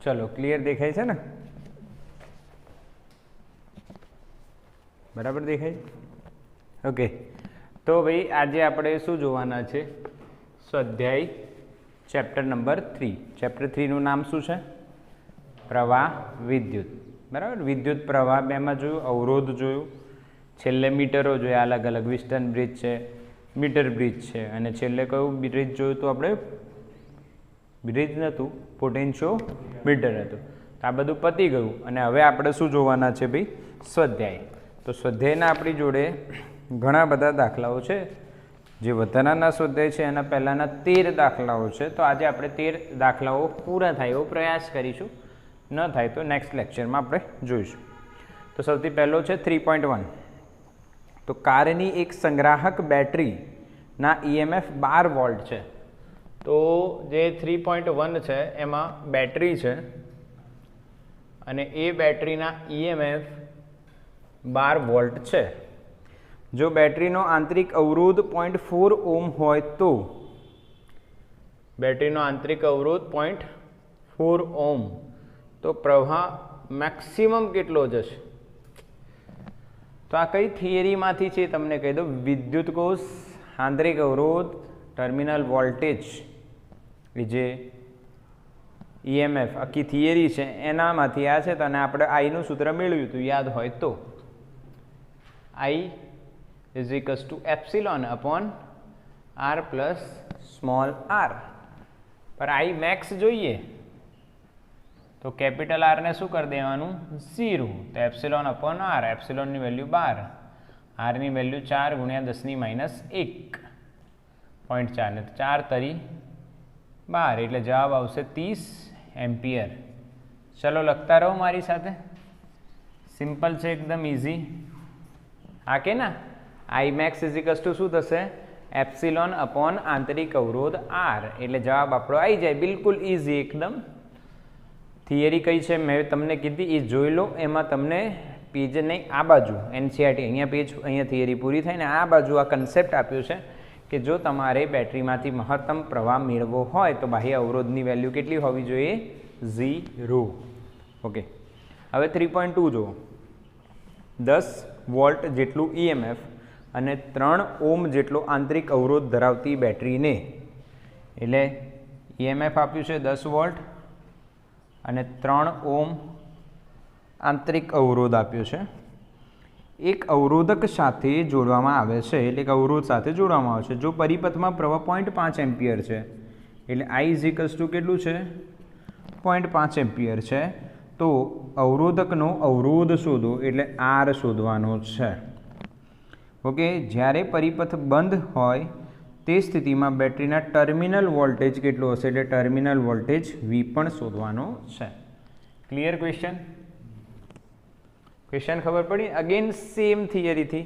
ચલો ક્લિયર દેખાય છે ને? બરાબર દેખાય? ઓકે, તો ભાઈ આજે આપણે શું જોવાના છે? સ્વાધ્યાય ચેપ્ટર નંબર 3. ચેપ્ટર 3નું નામ શું છે? પ્રવાહ વિદ્યુત. બરાબર, વિદ્યુત પ્રવાહ બેમાં જોયું, અવરોધ જોયું, છેલ્લે મીટરો જોયા, અલગ અલગ વિસ્ટન બ્રિજ છે, મીટર બ્રિજ છે, અને છેલ્લે કયું બ્રિજ જોયું તો આપણે? બ્રિજ નહોતું, પોટેન્શિયોમીટર હતું. આ બધું પતી ગયું અને હવે આપણે શું જોવાના છે ભાઈ? સ્વાધ્યાય. તો સ્વાધ્યાયના આપણી જોડે ઘણા બધા દાખલાઓ છે. જે વધારાના સ્વાધ્યાય છે એના પહેલાંના 13 દાખલાઓ છે. તો આજે આપણે 13 દાખલાઓ પૂરા થાય એવો પ્રયાસ કરીશું. ન થાય તો નેક્સ્ટ લેક્ચરમાં આપણે જોઈશું. તો સૌથી પહેલો છે 3.1. તો કારની એક સંગ્રાહક બેટરીના EMF 12 વોલ્ટ છે. તો જે 3.1 છે એમાં બેટરી છે અને એ બેટરીના EMF 12 વોલ્ટ છે. જો બેટરીનો આંતરિક અવરોધ 0.4 ઓહ્મ હોય તો બેટરીનો આંતરિક અવરોધ 0.4 ઓહ્મ તો પ્રવાહ મેક્સિમમ કેટલો જશે? તો આ કઈ થિયરીમાંથી છે તમને કહી દઉં. વિદ્યુત કોષ, આંતરિક અવરોધ, ટર્મિનલ વોલ્ટેજ, એ જે EMF આખી થિયરી છે એનામાંથી આ છે. તો અને આપણે આઈનું સૂત્ર મેળવ્યું હતું, યાદ હોય તો. I is equals to epsilon upon r plus small r. પર I max જોઈએ તો કેપિટલ R ને શું કરી દેવાનું? 0. તો એપ્સિલોન અપોન r, એપ્સિલોનની વેલ્યુ 12, આરની વેલ્યુ 4 ગુણ્યા 10⁻1.4 ને 4 તરી 12 એટલે જવાબ આવશે 30 એમ્પિયર. ચલો લખતા રહો મારી સાથે. સિમ્પલ છે, એકદમ ઇઝી. હા કે ના? I max is equals two શું થશે? એપ્સિલોન અપોન આંતરિક અવરોધ R. એટલે જવાબ આપણો આવી જાય. બિલકુલ ઇઝી એકદમ. થિયરી કઈ છે મેં તમને કીધી એ જોઈ લો. એમાં તમને પેજ નહીં, આ બાજુ NCERT, અહીંયા પેજ, અહીંયા થિયરી પૂરી થાય ને આ બાજુ આ કન્સેપ્ટ આપ્યો છે કે જો તમારે બેટરીમાંથી મહત્તમ પ્રવાહ મેળવવો હોય તો બાહ્ય અવરોધની વેલ્યુ કેટલી હોવી જોઈએ? 0. ઓકે, હવે 3.2 જુઓ. 10 વોલ્ટ જેટલું EMF અને 3 ઓહ્મ જેટલો આંતરિક અવરોધ ધરાવતી બેટરીને, એટલે EMF આપ્યું છે 10 વોલ્ટ અને 3 ઓહ્મ આંતરિક અવરોધ આપ્યો છે. એક અવરોધક સાથે જોડવામાં આવે છે, એટલે એક અવરોધ સાથે જોડવામાં આવે છે. જો પરિપથમાં પ્રવાહ 0.5 એમ્પિયર છે એટલે I ઇઝ ઇક્વલ્સ ટુ કેટલું છે? 0.5 એમ્પિયર છે. તો અવરોધકનો અવરોધ શોધો એટલે R શોધવાનો છે. ઓકે, જ્યારે પરિપથ બંધ હોય તે સ્થિતિમાં બેટરીના ટર્મિનલ વોલ્ટેજ કેટલો હશે? એટલે ટર્મિનલ વોલ્ટેજ V પણ શોધવાનો છે. Clear question? ક્વેશ્ચન ખબર પડી? અગેન સેમ થિયરીથી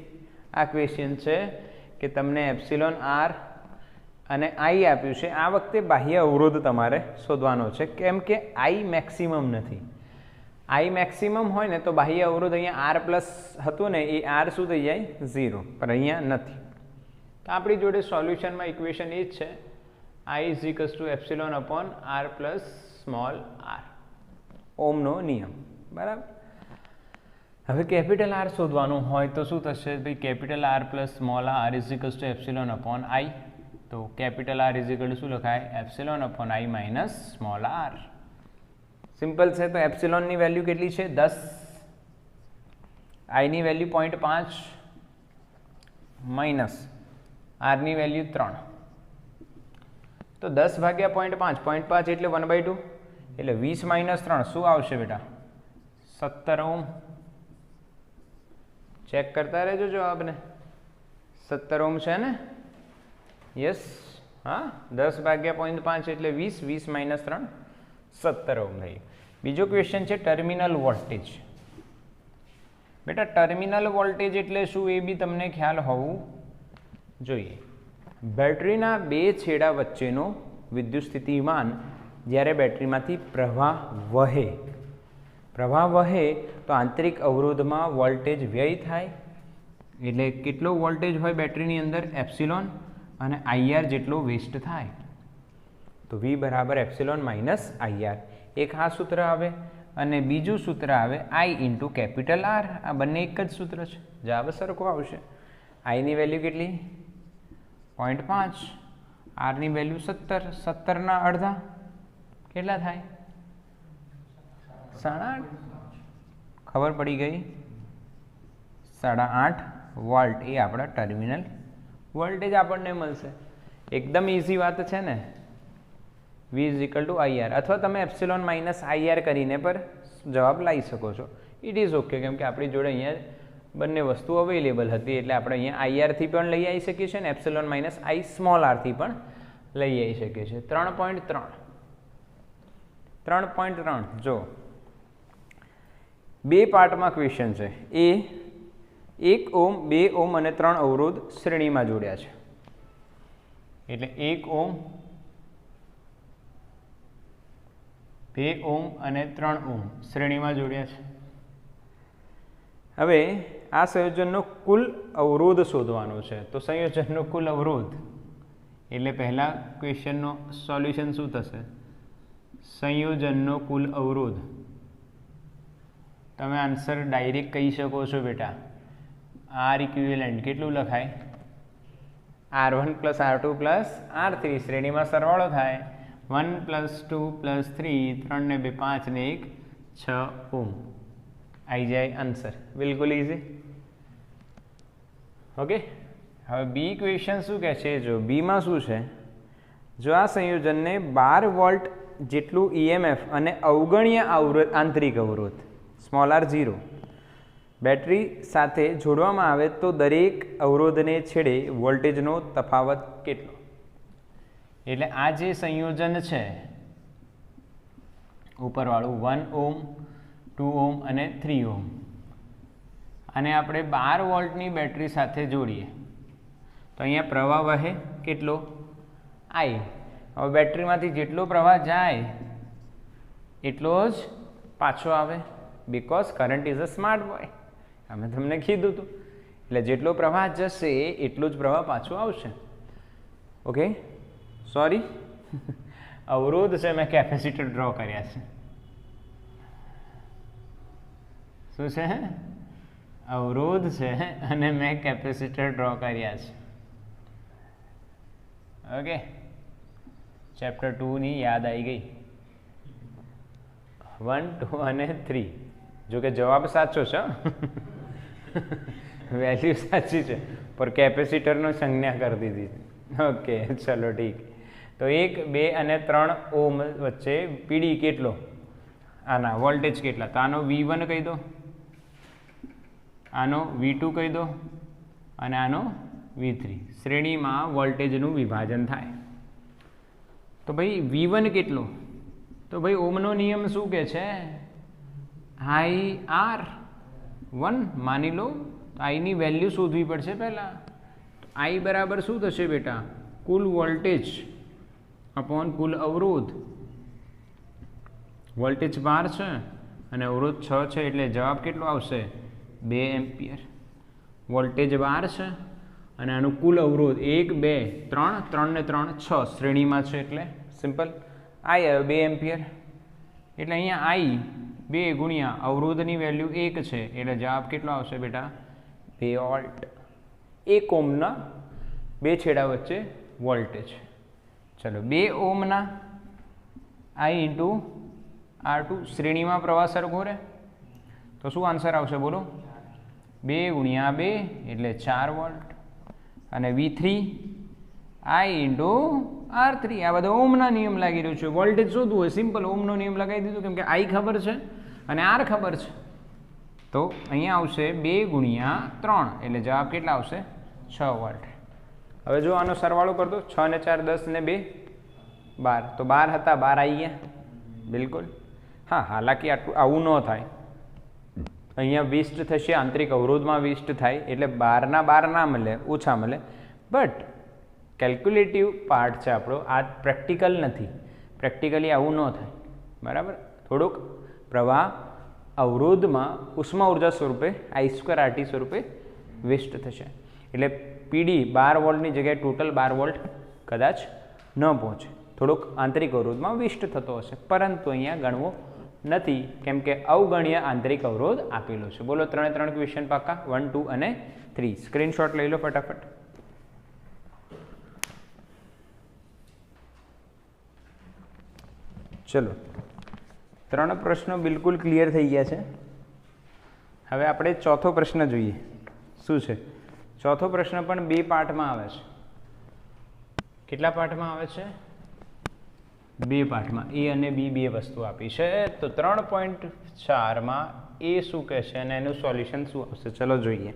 આ ક્વેશ્ચન છે કે તમને એપ્સિલોન R અને I આપ્યું છે. આ વખતે બાહ્ય અવરોધ તમારે શોધવાનો છે, કેમ કે I મેક્સિમમ નથી. I મેક્સિમમ હોય ને તો બાહ્ય અવરોધ અહીંયા R પ્લસ હતું ને એ R શું થઈ જાય? 0. પણ અહીંયા નથી. તો આપણી જોડે સોલ્યુશનમાં ઇક્વેશન એ જ છે, I is equals two epsilon upon R plus small r, ઓમનો નિયમ. બરાબર. હવે કેપિટલ R શોધવાનું હોય તો શું થશે ભાઈ? Capital R plus small r is equals two epsilon upon I. તો capital R is equal two શું લખાય? Epsilon upon I minus small r. Simple છે. તો એપ્સિલોનની વેલ્યુ કેટલી છે? 10, આઈની વેલ્યુ 0.5 માઇનસ આરની વેલ્યુ 3. તો 10 ભાગ્યા 0.5, 0.5 એટલે 1/2 એટલે 20 માઇનસ 3 શું આવશે બેટા? 17 ઓહ્મ. ચેક કરતા રહેજો જવાબને. 17 ઓહ્મ છે ને? યસ. હા, 10 ભાગ્યા 0.5 એટલે 20, 20 માઇનસ 3 17 ઓહ્મ થઈ. બીજો ક્વેશ્ચન છે ટર્મિનલ વોલ્ટેજ. બેટા ટર્મિનલ વોલ્ટેજ એટલે શું એ બી તમને ખ્યાલ હોવું જોઈએ. બેટરીના બે છેડા વચ્ચેનો વિદ્યુત સ્થિતિમાન જ્યારે બેટરીમાંથી પ્રવાહ વહે તો આંતરિક અવરોધમાં વોલ્ટેજ વ્યય થાય. એટલે કેટલો વોલ્ટેજ હોય બેટરીની અંદર? એપ્સિલોન, અને IR જેટલો વેસ્ટ થાય. તો V બરાબર એપ્સિલોન માઇનસ IR. એક આ સૂત્ર આવે અને બીજું સૂત્ર આવે I ઇન્ટુ કેપિટલ R. આ બંને એક જ સૂત્ર છે, જવાબ સરખો આવશે. આઈની વેલ્યુ કેટલી? 0.5, આરની વેલ્યુ 17, 17ના અડધા કેટલા થાય? 8.5. ખબર પડી ગઈ? 8.5 વોલ્ટ એ આપણા ટર્મિનલ વોલ્ટેજ આપણને મળશે. એકદમ ઇઝી વાત છે ને. V is equal two IR, અથવા તમે એપ્સિલોન માઇનસ IR કરીને પર જવાબ લાવી શકો છો. ઇટ ઇઝ ઓકે, કેમ કે આપણી જોડે અહીંયા બંને વસ્તુ અવેલેબલ હતી, એટલે આપણે અહીંયા IR થી પણ લઈ આવી શકીએ છીએ અને epsilon minus I small r થી પણ લઈ આવી શકીએ છીએ. 3.3 જો બે પાર્ટમાં ક્વેશ્ચન છે. એ 1 ઓમ 2 ઓમ અને 3 અવરોધ શ્રેણીમાં જોડ્યા છે. એટલે 1 ઓમ 2 ઓમ અને 3 ઓમ શ્રેણીમાં જોડ્યા છે. હવે આ સંયોજનનો કુલ અવરોધ શોધવાનો છે. તો સંયોજનનો કુલ અવરોધ એટલે પહેલા ક્વેશ્ચનનો સોલ્યુશન શું થશે? સંયોજનનો કુલ અવરોધ. તમે આન્સર ડાયરેક્ટ કહી શકો છો બેટા. R ઇક્વિવેલન્ટ કેટલું લખાય? R1 + R2 + R3 શ્રેણીમાં સરવાળો થાય 1 + 2 + 3, 3 ને 2 5 ને 1 6 ઓમ. આવી જાય આન્સર. બિલકુલ ઇઝી. ઓકે. હવે બી ક્વેશ્ચન શું કહે છે? જો બીમાં શું છે? જો આ સંયોજનને 12 વોલ્ટ જેટલું EMF અને અવગણ્ય આંતરિક અવરોધ સ્મોલ r 0 બેટરી સાથે જોડવામાં આવે તો દરેક અવરોધને છેડે વોલ્ટેજનો તફાવત કેટલો? એટલે આ જે સંયોજન છે ઉપરવાળું 1 ઓમ 2 ઓમ અને 3 ઓમ, અને આપણે 12 વોલ્ટની બેટરી સાથે જોડીએ તો અહીંયા પ્રવાહ વહે કેટલો? I. હવે બેટરીમાંથી જેટલો પ્રવાહ જાય એટલો જ પાછો આવે, because current is a smart boy. અમે તમને કીધું હતું. એટલે જેટલો પ્રવાહ જશે એટલો જ પ્રવાહ પાછો આવશે. ઓકે, સોરી અવરોધ છે, મેં કેપેસિટર ડ્રો કર્યા છે. શું છે? અવરોધ છે અને મેં કેપેસિટર ડ્રો કર્યા છે. ઓકે, ચેપ્ટર 2 ની યાદ આવી ગઈ. 1, 2 અને 3. જો કે જવાબ સાચો છે, વેલ્યુ સાચી છે, પર કેપેસિટરનો સંજ્ઞા કરી દીધી. ઓકે, ચલો ઠીક. તો 1, 2 અને 3 ઓમ વચ્ચે પીડી કેટલો? આના વોલ્ટેજ કેટલા? તો આનો V1 કહી દો, આનો V2 કહી દો અને આનો V3. શ્રેણીમાં વોલ્ટેજનું વિભાજન થાય. તો ભાઈ V1 કેટલો? તો ભાઈ ઓમનો નિયમ શું કહે છે? IR1 માની લો. તો આઈની વેલ્યુ શોધવી પડશે પહેલાં. I બરાબર શું થશે બેટા? કુલ વોલ્ટેજ અપોન કુલ અવરોધ. વોલ્ટેજ 12 છે અને અવરોધ 6 છે, એટલે જવાબ કેટલો આવશે? 2 એમ્પિયર. વોલ્ટેજ 12 છે અને આનું કુલ અવરોધ 1, 2, 3, 3 ને 3 6 શ્રેણીમાં છે, એટલે સિમ્પલ I આવ્યો 2 એમ્પિયર. એટલે અહીંયા I 2 ગુણ્યા અવરોધની વેલ્યુ 1 છે, એટલે જવાબ કેટલો આવશે બેટા? 2 વોલ્ટ. 1 ઓમના 2 છેડા વચ્ચે વોલ્ટેજ. ચલો 2 ઓમના I ઇન્ટુ R2 શ્રેણીમાં પ્રવાહ સરખો રહે, તો શું આન્સર આવશે બોલો? 2 ગુણ્યા 2 એટલે 4 વોલ્ટ. અને V3 I ઇન્ટુ R3. આ બધો ઓમના નિયમ લાગી રહ્યો છે. વોલ્ટેજ શોધવું હોય સિમ્પલ ઓમનો નિયમ લગાવી દીધું, કેમ કે I ખબર છે અને R ખબર છે. તો અહીંયા આવશે 2 ગુણ્યા 3 એટલે જવાબ કેટલા આવશે? 6 વોલ્ટ. હવે જો આનો સરવાળો કરી દો. 6 ને 4 10 ને 2 12. તો 12 હતા, 12 આવી ગયા. બિલકુલ. હા, હાલાકી આવું ન થાય. અહીંયા વિસ્ટ થશે, આંતરિક અવરોધમાં વિસ્ટ થાય, એટલે 12 ના 12 ના મળે, ઓછા મળે. બટ કેલ્ક્યુલેટિવ પાર્ટ છે આપણો, આ પ્રેક્ટિકલ નથી. પ્રેક્ટિકલી આવું ન થાય, બરાબર. થોડુંક પ્રવાહ અવરોધમાં ઉષ્મા ઉર્જા સ્વરૂપે I2RT સ્વરૂપે વેસ્ટ થશે. એટલે પીડી 12 વોલ્ટની જગ્યાએ ટોટલ 12 વોલ્ટ કદાચ ન પહોંચે. થોડોક આંતરિક અવરોધમાં વિષ્ટ થતો હશે, પરંતુ અહીંયા ગણવો નથી કેમ કે અવગણ્ય આંતરિક અવરોધ આપેલો છે. બોલો 3 ક્વેશ્ચન પાકા, 1, 2 અને 3. સ્ક્રીનશોટ લઈ લો ફટાફટ. ચલો, 3 પ્રશ્નો બિલકુલ ક્લિયર થઈ ગયા છે. હવે આપણે ચોથો પ્રશ્ન જોઈએ. શું છે ચોથો પ્રશ્ન? પણ 2 પાર્ટમાં આવે છે. કેટલા પાર્ટમાં આવે છે? 2 પાર્ટમાં. એ અને બી 2 વસ્તુ આપી છે. તો 3.4માં એ શું કહે છે અને એનું સોલ્યુશન શું આવશે? ચલો જોઈએ.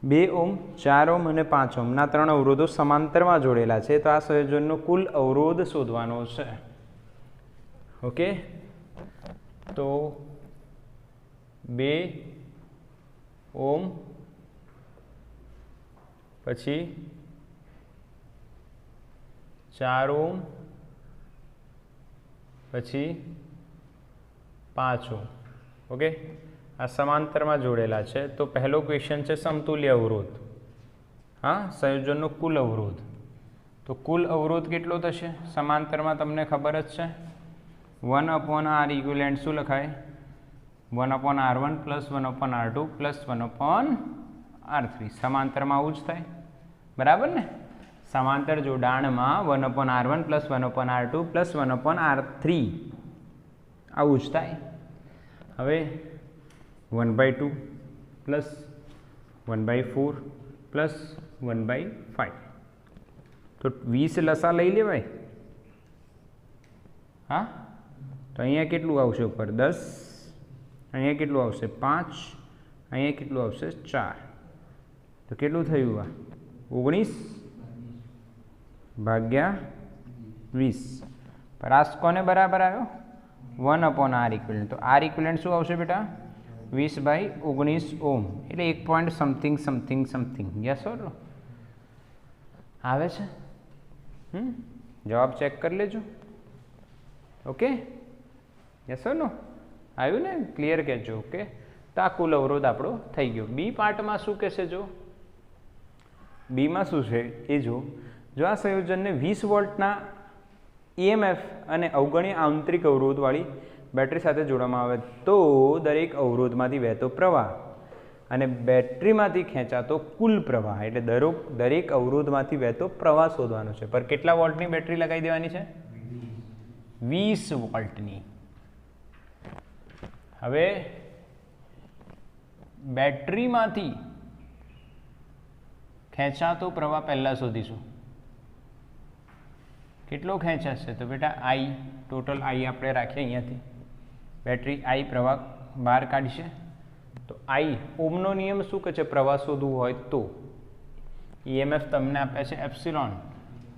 2 ઓહ્મ, 4 ઓહ્મ અને 5 ઓહ્મના 3 અવરોધો સમાંતરમાં જોડેલા છે. તો આ સંયોજનનો કુલ અવરોધ શોધવાનો છે. ઓકે, તો 2 ઓહ્મ પછી 4 ઓહ્મ પછી 5 ઓહ્મ. ઓકે, આ સમાંતરમાં જોડેલા છે. તો પહેલો ક્વેશ્ચન છે સમતુલ્ય અવરોધ. હા, સંયોજનનો કુલ અવરોધ. તો કુલ અવરોધ કેટલો થશે સમાંતરમાં? તમને ખબર જ છે, 1/R ઇક્વિવેલન્ટ શું લખાય? 1/R1 + 1/R2 + 1/R3. સમાંતરમાં આવું જ થાય, બરાબર ને? સમાંતર જોડાણમાં 1/R1 + 1/R2 + 1/R3 આવું જ થાય. હવે 1/2 + 1/4 + 1/5. તો 20 લસા લઈ લેવાય. હા, તો અહીંયા કેટલું આવશે ઉપર? 10. અહીંયા કેટલું આવશે? 5. અહીંયા કેટલું આવશે? 4. તો કેટલું થયું? આ 19/20. પર આ કોને બરાબર આવ્યો? 1/R equivalent. તો R ઇક્વિવેલન્ટ શું આવશે બેટા? 20/19 ઓહ્મ, એટલે 1 point something something something. Yes or no? આવે છે? જવાબ ચેક કરી લેજો. Okay, yes or no? આવ્યું ને? ક્લિયર કહેજો. ઓકે, તો આ કુલ અવરોધ આપણો થઈ ગયો. બી પાર્ટમાં શું કહેશે? જો બીમાં શું છે એ જો આ સંયોજનને 20 વોલ્ટના EMF અને અવગણ્ય આંતરિક અવરોધવાળી બેટરી સાથે જોડવામાં આવે તો દરેક અવરોધમાંથી વહેતો પ્રવાહ અને બેટરીમાંથી ખેંચાતો કુલ પ્રવાહ, એટલે દરેક અવરોધમાંથી વહેતો પ્રવાહ શોધવાનો છે. પર કેટલા વોલ્ટની બેટરી લગાવી દેવાની છે? 20 વોલ્ટની. હવે બેટરીમાંથી ખેંચાતો પ્રવાહ પહેલાં શોધીશું. કેટલો ખેંચાશે? તો બેટા I, ટોટલ I આપણે રાખીએ અહીંયાથી. બેટરી I પ્રવાહ બહાર કાઢશે. તો I, ઓહમનો નિયમ શું કહે છે? પ્રવાહ શોધવું હોય તો EMF તમને આપ્યા છે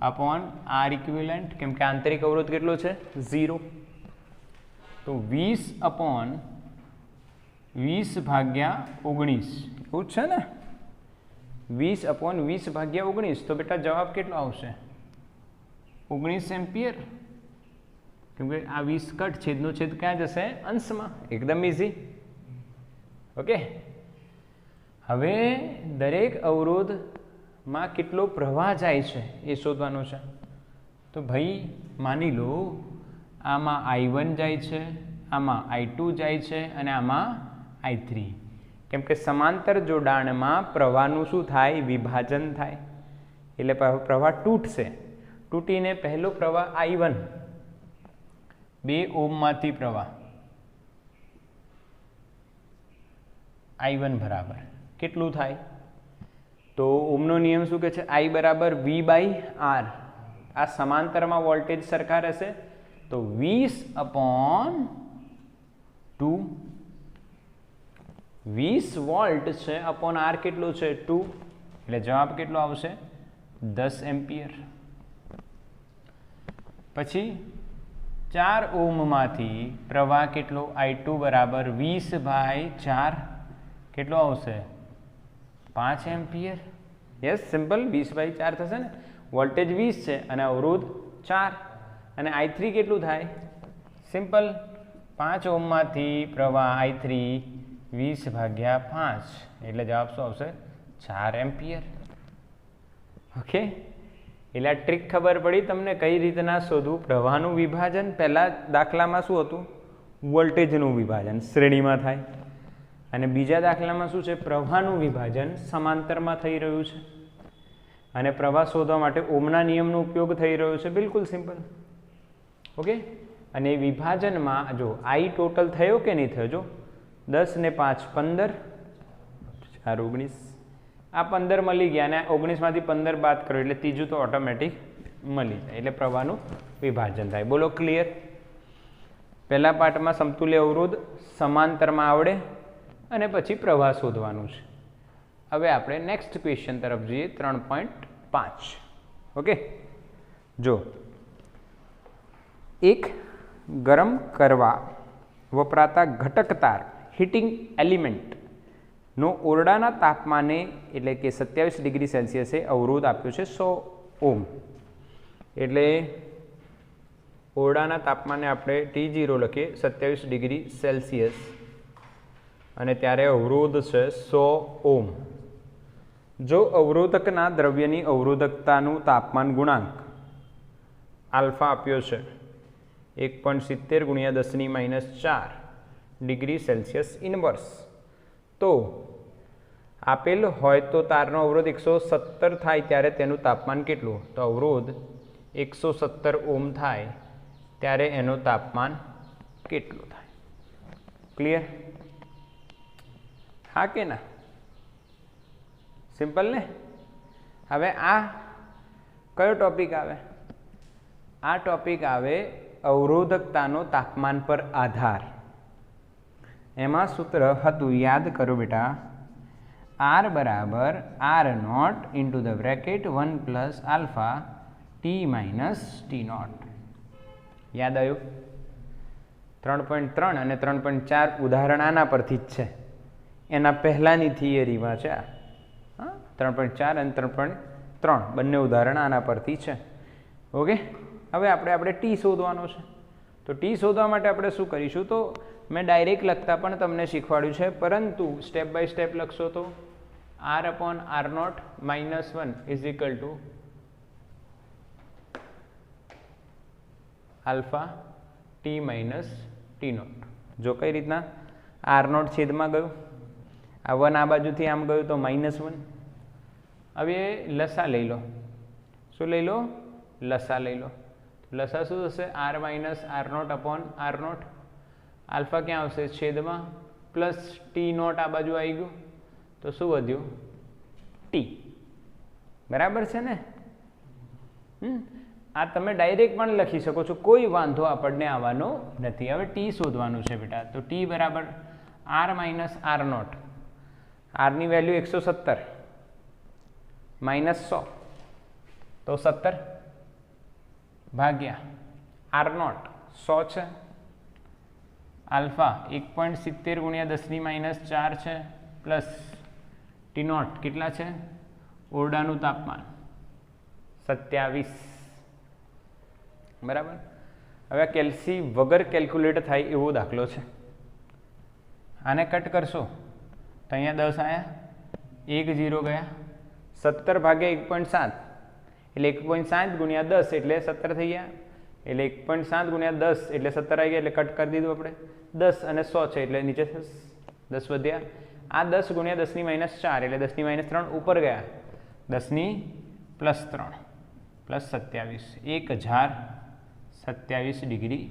ε/R ઇક્વિવેલન્ટ, કેમ કે આંતરિક અવરોધ કેટલો છે? 0. તો 20/20/19 એવું જ છે ને? 20/20/19. તો બેટા જવાબ કેટલો આવશે? 19 એમ્પિયર. કેમ કે આ 20 કટ, છેદનો છેદ ક્યાં જશે? અંશમાં. એકદમ ઇઝી. ઓકે, હવે દરેક અવરોધમાં કેટલો પ્રવાહ જાય છે એ શોધવાનો છે. તો ભાઈ માની લો આમાં I1 જાય છે, આમાં I2 જાય છે અને આમાં I3. કેમ કે સમાંતર જોડાણમાં પ્રવાહનું શું થાય? વિભાજન થાય. એટલે પ્રવાહ તૂટશે. તૂટીને પહેલો પ્રવાહ I1, 2 ઓહ્મમાંથી પ્રવાહ I1 બરાબર કેટલું થાય? તો ઓહમનો નિયમ શું કહે છે? I બરાબર V/R. આ સમાંતરમાં વોલ્ટેજ સરખા રહેશે. તો 20/2. 20 વોલ્ટ છે / R કેટલું છે? 2. એટલે જવાબ કેટલો આવશે? 10 એમ્પિયર. પછી 4 ઓહ્મમાંથી પ્રવાહ કેટલો? I2 બરાબર 20/4. કેટલો આવશે? 5 એમ્પિયર. Yes, simple. 20/4 થશે ને? વોલ્ટેજ 20 છે અને અવરોધ 4. અને I3 કેટલું થાય? સિમ્પલ. 5 ઓહ્મમાંથી પ્રવાહ I3 20/5, એટલે જવાબ શું આવશે? 4 એમ્પિયર. ઓકે, એટલે આ ટ્રીક ખબર પડી તમને કઈ રીતના શોધવું પ્રવાહનું વિભાજન. પહેલા દાખલામાં શું હતું? વોલ્ટેજનું વિભાજન શ્રેણીમાં થાય, અને બીજા દાખલામાં શું છે? પ્રવાહનું વિભાજન સમાંતરમાં થઈ રહ્યું છે, અને પ્રવાહ શોધવા માટે ઓમના નિયમનો ઉપયોગ થઈ રહ્યો છે. બિલકુલ સિમ્પલ. ઓકે. અને વિભાજનમાં જો આઈ ટોટલ થયો કે નહીં થયો? જો 10 ને 5 15, 4 19, આ 15 મળી ગયા, અને 19માંથી 15 બાદ કરો એટલે ત્રીજું તો ઓટોમેટિક મળી જાય, એટલે પ્રવાહનું વિભાજન થાય. બોલો ક્લિયર? પહેલા પાઠમાં સમતુલ્ય અવરોધ સમાંતરમાં આવડે, અને પછી પ્રવાહ શોધવાનું છે. હવે આપણે નેક્સ્ટ ક્વેશ્ચન તરફ જઈએ. 3.5. ઓકે. જો એક ગરમ કરવા વપરાતા ઘટક તાર હીટિંગ એલિમેન્ટનો ઓરડાના તાપમાને એટલે કે 27 ડિગ્રી સેલ્સિયસે અવરોધ આપ્યો છે 100 ઓહ્મ. એટલે ઓરડાના તાપમાને આપણે T0 લખીએ 27 ડિગ્રી સેલ્સિયસ, અને ત્યારે અવરોધ છે 100 ઓહ્મ. જો અવરોધકના દ્રવ્યની અવરોધકતાનું તાપમાન ગુણાંક આલ્ફા આપ્યો છે 1.70 × 10⁻⁴ ડિગ્રી સેલ્સિયસ ઇનવર્સ, તો આપેલ હોય તો તારનો અવરોધ 170 થાય ત્યારે તેનું તાપમાન કેટલું? તો અવરોધ 170 ઓહ્મ થાય ત્યારે એનું તાપમાન કેટલું થાય? ક્લિયર? હા કે ના? સિમ્પલ ને? હવે આ કયો ટોપિક આવે? આ ટોપિક આવે અવરોધકતાનો તાપમાન પર આધાર. એમાં સૂત્ર હતું, યાદ કરો બેટા, R બરાબર R0 into the bracket 1 plus alpha T minus T0. યાદ આવ્યું? 3.3 અને 3.4 ઉદાહરણ આના પરથી જ છે, એના પહેલાંની થિયરીમાં છે. 3.4 અને 3.3 બંને ઉદાહરણ આના પરથી છે. ઓકે. હવે આપણે ટી શોધવાનો છે. તો ટી શોધવા માટે આપણે શું કરીશું? તો મેં ડાયરેક્ટ લખતા પણ તમને શીખવાડ્યું છે, પરંતુ સ્ટેપ બાય સ્ટેપ લખશો તો R/R0 -1 is equal to alpha T minus T0. જો કઈ રીતના R0 છેદમાં ગયું, આ 1 આ બાજુથી આમ ગયું તો -1. હવે લસા લઈ લો. શું લઈ લો? લસા લઈ લો. લસા શું થશે? R minus R0 R0. Alpha ક્યાં આવશે? છેદમાં, પ્લસ T0 આ બાજુ આવી ગયું, તો શું વધ્યું? ટી. બરાબર છે ને? આ તમે ડાયરેક્ટ પણ લખી શકો છો, કોઈ વાંધો આપણને આવવાનો નથી. હવે ટી શોધવાનું છે બેટા. તો ટી બરાબર R માઇનસ R0. આરની વેલ્યુ 170 -100, તો 17 ભાગ્યા R0 100 છે, આલ્ફા 1.70 × 10⁻⁴ છે, પ્લસ T0 કેટલા છે? ઓરડાનું તાપમાન 27. બરાબર. હવે કેલ્સી વગર કેલ્ક્યુલેટ થાય એવો દાખલો છે. આને કટ કરશો તો અહીંયા 10 આવ્યા, 1 0 ગયા, 17 ભાગ્યા 1.7 એટલે 1.7 × 10 એટલે 17 થઈ ગયા, એટલે 1.7 × 10 એટલે 17 આવી ગયા, એટલે કટ કરી દીધું આપણે. 10 અને 100 છે એટલે નીચે 10 વધ્યા. આ 10 × 10⁻⁴ એટલે 10⁻³ ઉપર ગયા, 10+3 પ્લસ 27, 1027 ડિગ્રી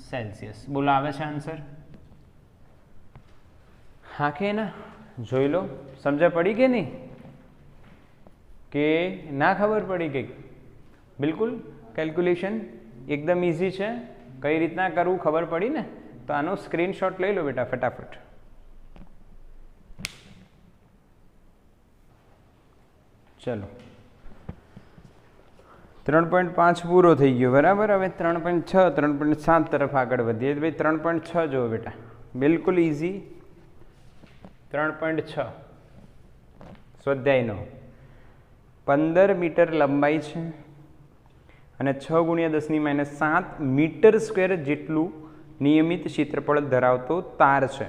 સેલ્સિયસ. બોલો આવે છે આન્સર? હા કે ના? જોઈ લો. સમજ પડી કે નહીં? કે ના ખબર પડી ગઈ? બિલકુલ. કેલ્ક્યુલેશન એકદમ ઇઝી છે. કઈ રીતના કરવું ખબર પડી ને? તો આનો સ્ક્રીનશોટ લઈ લો બેટા ફટાફટ. ચલો 3.5 પૂરો થઈ ગયો. બરાબર. હવે 3.6 3.7 તરફ આગળ વધીએ. ભાઈ 3.6 જુઓ બેટા, બિલકુલ ઇઝી. 3.6 સ્વાધ્યાયનો 15 મીટર લંબાઈ છે અને 6 × 10⁻⁷ મીટર સ્ક્વેર જેટલું નિયમિત ક્ષેત્રફળ ધરાવતો તાર છે.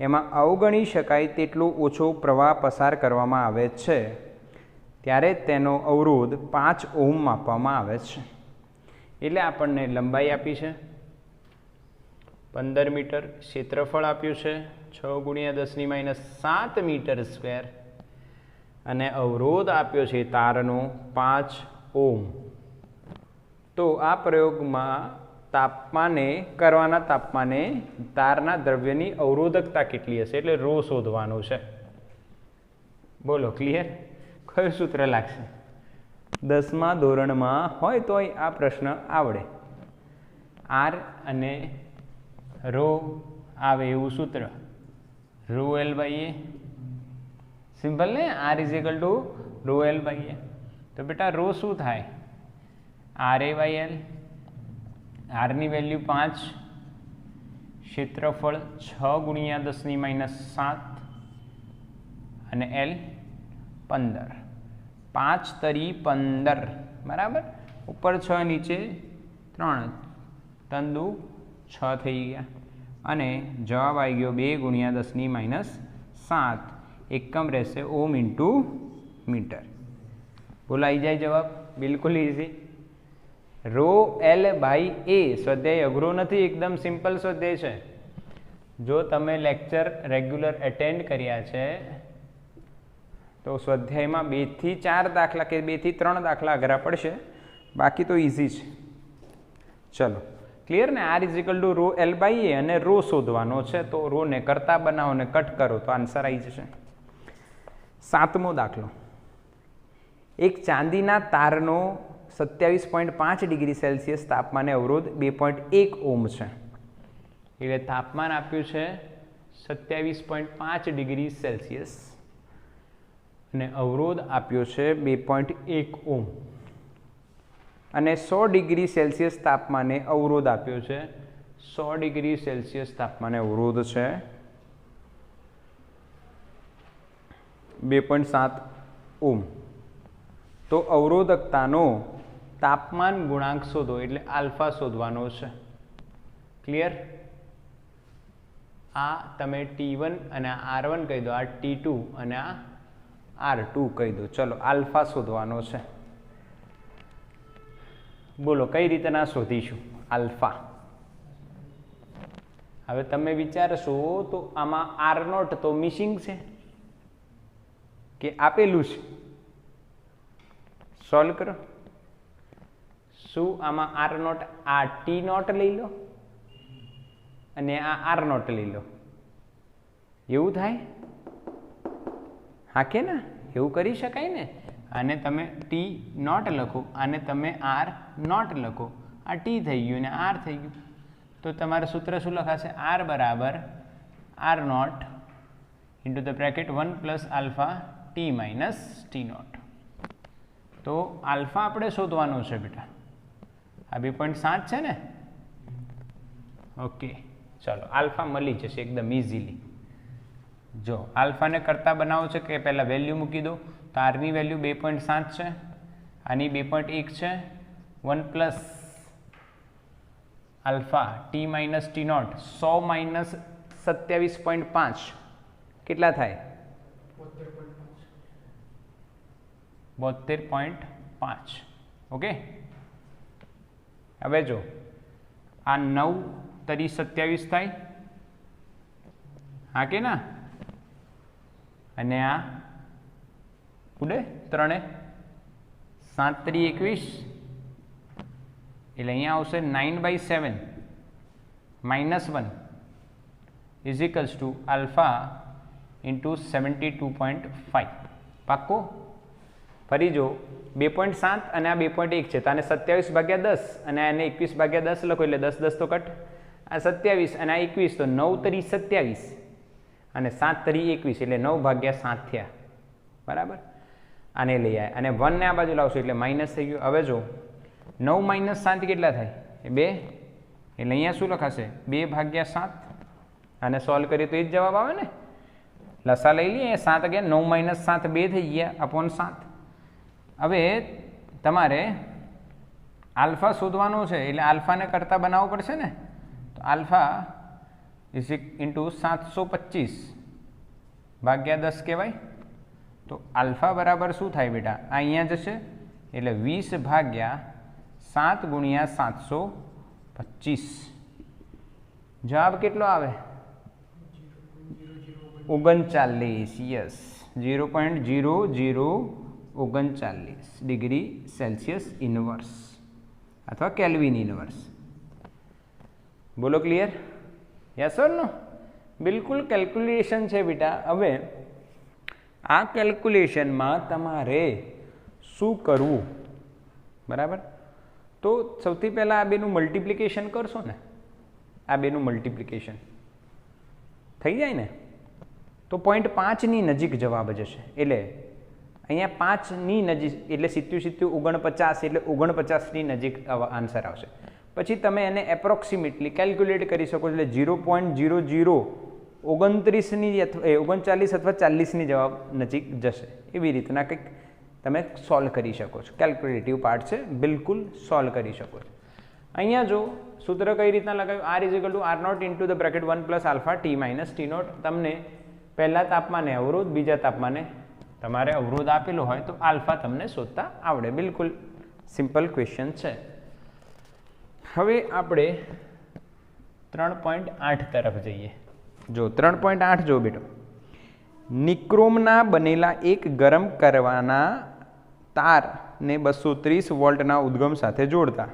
એમાં અવગણી શકાય તેટલો ઓછો પ્રવાહ પસાર કરવામાં આવે છે, ત્યારે તેનો અવરોધ 5 ઓહ્મ માપવામાં આવે છે. એટલે આપણને લંબાઈ આપી છે 15 મીટર, ક્ષેત્રફળ આપ્યું છે 6 × 10⁻7 મીટર સ્ક્વેર અને અવરોધ આપ્યો છે તારનો 5 ઓહ્મ. તો આ પ્રયોગમાં કરવાના તાપમાને તારના દ્રવ્યની અવરોધકતા કેટલી હશે એટલે રો શોધવાનું છે. બોલો ક્લિયર? કયું સૂત્ર લાગશે? 10મા ધોરણમાં હોય તોય આ પ્રશ્ન આવડે. આર અને રો આવે એવું સૂત્ર, rho L by A. Simple ને, R is equal to rho L by A. તો બેટા રો શું થાય? R A by L. આરની વેલ્યુ 5, ક્ષેત્રફળ 6 × 10⁻7 અને એલ 15. 5 તરી 15, બરાબર. ઉપર 6 નીચે 3, તંદુ 6 થઈ ગયા અને જવાબ આવી ગયો 2 × 10⁻7. એકમ રહેશે ઓહ્મ ઇન્ટુ મીટર. બોલાઈ જાય જવાબ, બિલકુલ ઇઝી. રો એલ બાય એ સ્વાધ્યાય અઘરો નથી, એકદમ સિમ્પલ સ્વાધ્યાય છે. જો તમે લેક્ચર રેગ્યુલર એટેન્ડ કર્યા છે તો સ્વાધ્યાયમાં 2 થી 4 દાખલા કે 2 થી 3 દાખલા અઘરા પડશે, બાકી તો ઇઝી છે. ચલો ક્લિયર ને? R is equal to rho L by A અને રો શોધવાનો છે. તો રોને કરતા બનાવો ને કટ કરો તો આન્સર આવી જશે. 7મો દાખલો. એક ચાંદીના તારનો 27.5 ડિગ્રી સેલ્સિયસ તાપમાને અવરોધ 2.1 ઓહ્મ છે. એટલે તાપમાન આપ્યું છે 27.5 ડિગ્રી સેલ્સિયસ અને અવરોધ આપ્યો છે 2.1 ઓહ્મ. અને 100 ડિગ્રી સેલ્સિયસ તાપમાને અવરોધ આપ્યો છે 100 ડિગ્રી સેલ્સિયસ તાપમાને અવરોધ છે 2.7 ઓહ્મ. તો અવરોધકતાનો તાપમાન ગુણાંક શોધો એટલે આલ્ફા શોધવાનો છે. ક્લિયર? આ તમે T1 અને R1 કહી દો, આ T2 અને આ R2 કહી દો. ચલો આલ્ફા શોધવાનો છે. બોલો કઈ રીતના શોધીશું આલ્ફા? હવે તમે વિચારશો તો આમાં R0 તો મિસિંગ છે કે આપેલું છે? સોલ્વ કરો. શું આમાં R0 આ T0 લઈ લો અને આ R0 લઈ લો, એવું થાય? હા કે ના? એવું કરી શકાય ને? આને તમે T0 લખો, આને તમે R0 લખો, આ T થઈ ગયું ને R થઈ ગયું. તો તમારું સૂત્ર શું લખાશે? R બરાબર R0 into the bracket 1 plus alpha T minus T0. તો આલ્ફા આપણે શોધવાનો છે બેટા. આ 2.7 છે ને? ઓકે ચલો આલ્ફા મળી જશે એકદમ ઇઝીલી. જો આલ્ફાને કરતા બનાવો છે કે પહેલાં વેલ્યુ મૂકી દો. તો આરની વેલ્યુ 2.7 છે, આની 2.1 છે. 1 plus alpha T minus T0 100 minus 27.5 કેટલા થાય? 72.5. ઓકે. હવે જો આ 9 તરી 27 થાય, હા કે ના? અને આ ઉડે 3 7 તરી 21 એટલે અહીંયા આવશે 9/7 -1 is equals to alpha into 72.5. પાક્કો? ફરી જો 2.7 અને આ 2.1 છે તો આને 27/10 અને આને 21/10 લખો એટલે 10 10 તો કટ. આ 27 અને આ 21 તો 9 તરી 27 અને 7 તરી 21 એટલે 9/7 થયા. બરાબર? આને લઈ આવ્યા અને 1 ને આ બાજુ લાવશો એટલે માઇનસ થઈ ગયું. હવે જો 9 - 7 કેટલા થાય? 2 એટલે અહીંયા શું લખાશે? 2/7. આને સોલ્વ કરીએ તો એ જ જવાબ આવે ને? લસા લઈ લઈએ. 7 ગયા, 9 - 7 2 થઈ ગયા અપોન 7. હવે તમારે આલ્ફા શોધવાનો છે એટલે આલ્ફાને કરતા બનાવવો પડશે ને? તો આલ્ફા ઇઝ ઇન્ટુ 725/10 કહેવાય. તો આલ્ફા બરાબર શું થાય બેટા? આ અહીંયા જશે એટલે 20 ભાગ્યા 7 ગુણ્યા 725. જવાબ કેટલો આવે? 39. યસ, 0.0039 ડિગ્રી સેલ્સિયસ ઇનવર્સ અથવા કેલ્વિન ઇનવર્સ. બોલો ક્લિયર? યસ ઓર નો? બિલકુલ કેલ્ક્યુલેશન છે બેટા. હવે આ કેલ્ક્યુલેશનમાં તમારે શું કરવું? બરાબર, તો સૌથી પહેલાં આ બેનું મલ્ટિપ્લિકેશન કરશો ને, આ બેનું મલ્ટિપ્લિકેશન થઈ જાય ને તો 0.5ની નજીક જવાબ જશે. એટલે અહીંયા 5ની નજીક એટલે 77 49 એટલે 49ની નજીક આન્સર આવશે. પછી તમે એને એપ્રોક્સિમેટલી કેલ્ક્યુલેટ કરી શકો છો એટલે 0.0039ની 39 અથવા 40ની જવાબ નજીક જશે. એવી રીતના કંઈક તમે સોલ્વ કરી શકો છો. કેલ્ક્યુલેટિવ પાર્ટ છે, બિલકુલ સોલ્વ કરી શકો છો. અહીંયા જો સૂત્ર કઈ રીતના લગાવ્યું? R = R0 × (1 + α t - T0). તમને પહેલા તાપમાને અવરોધ, બીજા તાપમાને તમારે અવરોધ આપેલો હોય તો આલ્ફા તમને શોધતા આવડે. બિલકુલ સિમ્પલ ક્વેશ્ચન છે. હવે આપણે 3.8 તરફ જઈએ. જો 3.8 જો બેટો, નિક્રોમના બનેલા એક ગરમ કરવાના તારને 230 વોલ્ટના ઉદ્ગમ સાથે જોડતા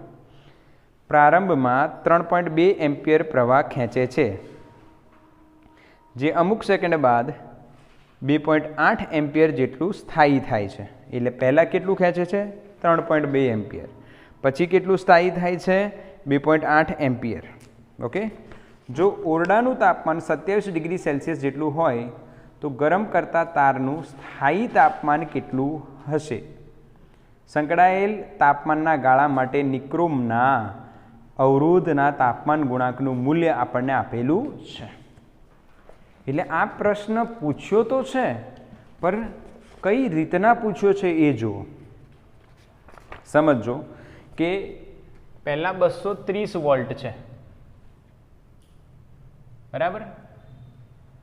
પ્રારંભમાં 3.2 એમ્પિયર પ્રવાહ ખેંચે છે, જે અમુક સેકન્ડ બાદ 2.8 એમ્પિયર જેટલું સ્થાયી થાય છે. એટલે પહેલાં કેટલું ખેંચે છે? 3.2 એમ્પિયર. પછી કેટલું સ્થાયી થાય છે? 2.8 એમ્પિયર. ઓકે. જો ઓરડાનું તાપમાન 27 ડિગ્રી સેલ્સિયસ જેટલું હોય તો ગરમ કરતા તારનું સ્થાયી તાપમાન કેટલું હશે? સંકળાયેલ તાપમાનના ગાળા માટે નિક્રોમના અવરોધના તાપમાન ગુણાંકનું મૂલ્ય આપણને આપેલું છે. એટલે આ પ્રશ્ન પૂછ્યો તો છે, પણ કઈ રીતના પૂછ્યો છે એ જુઓ. સમજો કે પહેલાં 230 વોલ્ટ છે, બરાબર?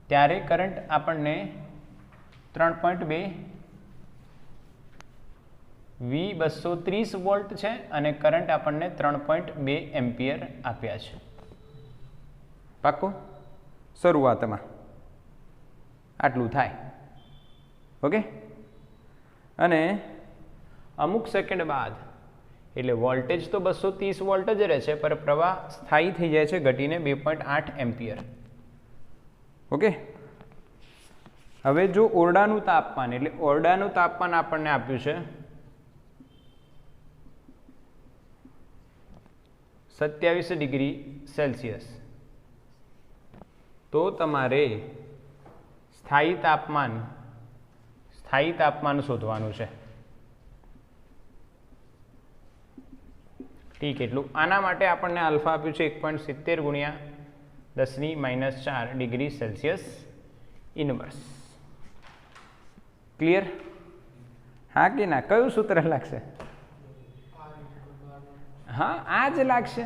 ત્યારે કરંટ આપણને 3.2 V230 વોલ્ટ છે અને કરંટ આપણને 3.2 એમ્પિયર આપ્યા છે. પાક્કો? શરૂઆતમાં આટલું થાય. ઓકે. અને અમુક સેકન્ડ બાદ એટલે વોલ્ટેજ તો 230 વોલ્ટ જ રહે છે, પણ પ્રવાહ સ્થાયી થઈ જાય છે ઘટીને 2.8 એમ્પિયર. ઓકે. હવે જો ઓરડાનું તાપમાન એટલે ઓરડાનું તાપમાન આપણને આપ્યું છે 27 ડિગ્રી સેલ્સિયસ, તો તમારે સ્થાયી તાપમાન શોધવાનું છે. ઠીક, એટલું. આના માટે આપણને આલ્ફા આપ્યું છે 1.70 ગુણ્યા 10⁻⁴ ડિગ્રી સેલ્સિયસ ઇનવર્સ. ક્લિયર? હા કે ના? કયું સૂત્ર લાગશે? હા, આ જ લાગશે.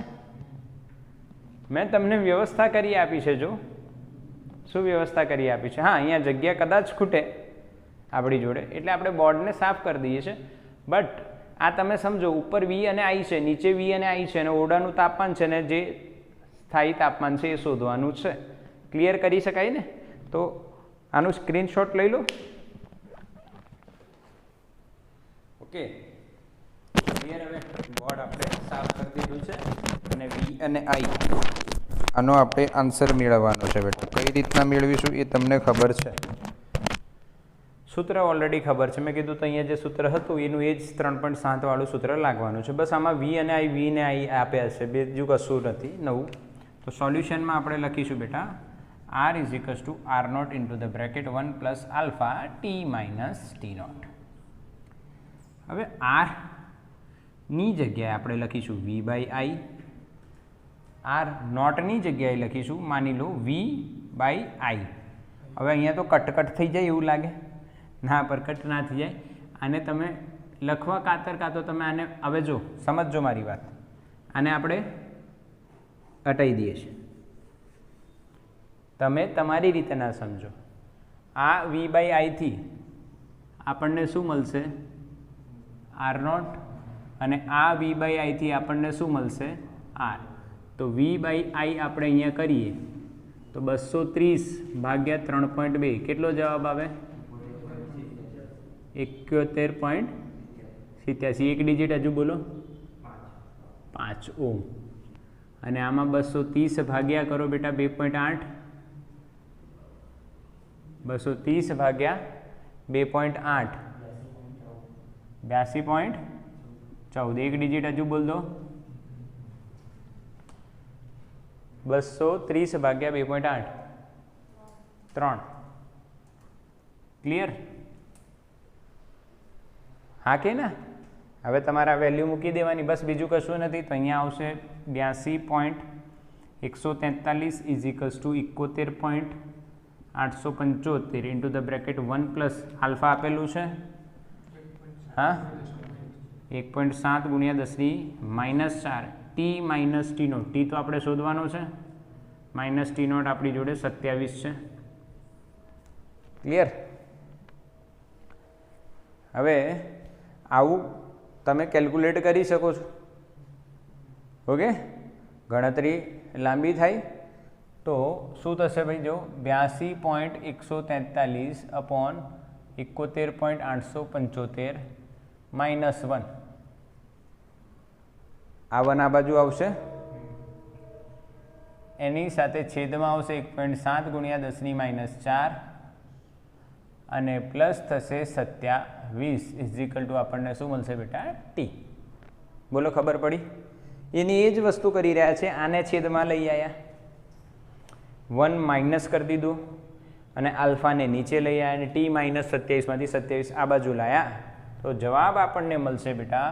મેં તમને વ્યવસ્થા કરી આપી છે. જો શું વ્યવસ્થા કરી આપી છે? હા, અહીંયા જગ્યા કદાચ ખૂટે આપણી જોડે એટલે આપણે બોર્ડને સાફ કરી દઈએ છીએ. બટ આ તમે સમજો, ઉપર વી અને આઈ છે, નીચે વી અને આઈ છે, અને ઓરડાનું તાપમાન છે ને જે સ્થાયી તાપમાન છે એ શોધવાનું છે. ક્લિયર કરી શકાય ને? તો આનું સ્ક્રીનશોટ લઈ લો. Okay, clear? હવે બોર્ડ આપણે સાફ કરી દીધું છે અને વી અને આઈ આનો આપણે આન્સર મેળવવાનો છે બેટા. કઈ રીતના મેળવીશું એ તમને ખબર છે. સૂત્ર ઓલરેડી ખબર છે. મેં કીધું તો અહીંયા જે સૂત્ર હતું એનું એ જ 3.7 વાળું સૂત્ર લાગવાનું છે. બસ આમાં વી અને આઈ આપ્યા છે, બીજું કશું નથી નવું. તો સોલ્યુશનમાં આપણે લખીશું બેટા R = R0 × (1 + α t - T0). હવે R ની જગ્યાએ આપણે લખીશું V/I, R0ની જગ્યાએ લખીશું માની લો V/I. હવે અહીંયા તો કટ થઈ જાય એવું લાગે ના, પર કટ ના થઈ જાય. આને તમે લખવા કાં તો તમે આને હવે જો સમજજો મારી વાત, આને આપણે હટાવી દઈએ છીએ. તમે તમારી રીતે ના સમજો. આ V/I થી આપણને શું મળશે R0 અને આ V/I થી આપણને શું મળશે R. તો V/I આપણે અહીંયા કરીએ તો 230 ભાગ્યા 3.2 કેટલો જવાબ આવે 71.87. એક ડિજિટ હજુ બોલો 5 ઓમ. અને આમાં 230 ભાગ્યા કરો બેટા 2.8 230 ભાગ્યા 2.8 82.14. એક ડિજિટ હજુ બોલ દો 230 ભાગ્યા 2.8 3. ક્લિયર? હા કે ના? હવે તમારે વેલ્યુ મૂકી દેવાની, બસ બીજું કશું નથી. તો અહીંયા આવશે 82.143 is equals to 71.875 into the bracket 1 plus alpha આપેલું છે, હા 1.7 ગુણ્યા 10⁻⁴ T minus T naught. T તો આપણે શોધવાનો છે, માઇનસ ટી નોટ આપણી જોડે 27 છે. ક્લિયર? હવે આવું તમે કેલ્ક્યુલેટ કરી શકો છો. ઓકે, ગણતરી લાંબી થાય તો શું થશે ભાઈ? જો 82.143 અપોન 71.875 માઇનસ 1, આ 1 આ બાજુ આવશે, એની સાથે છેદમાં આવશે 1.7 ગુણ્યા 10⁻⁴ અને પ્લસ થશે 27 ઇઝ ઇક્વલ ટુ આપણને શું મળશે બેટા? ટી. બોલો ખબર પડી? એની એ જ વસ્તુ કરી રહ્યા છે, આને છેદમાં લઈ આવ્યા, 1 માઇનસ કરી દીધું અને આલ્ફાને નીચે લઈ આવ્યા અને ટી માઇનસ 27 માંથી 27 આ બાજુ લાયા. તો જવાબ આપણને મળશે બેટા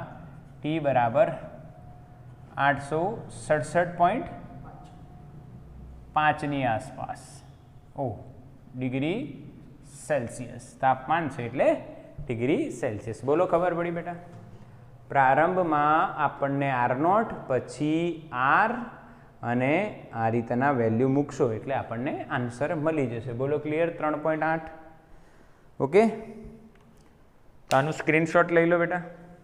ટી બરાબર 867.5 ની આસપાસ. ઓહ, ડિગ્રી સેલ્સિયસ તાપમાન છે એટલે ડિગ્રી સેલ્સિયસ. બોલો ખબર પડી બેટા? પ્રારંભમાં આપણને R0 પછી R અને આ રીતના વેલ્યુ મૂકશો એટલે આપણને આન્સર મળી જશે. બોલો ક્લિયર? 3.8. ઓકે, તો આનું સ્ક્રીનશોટ લઈ લો બેટા.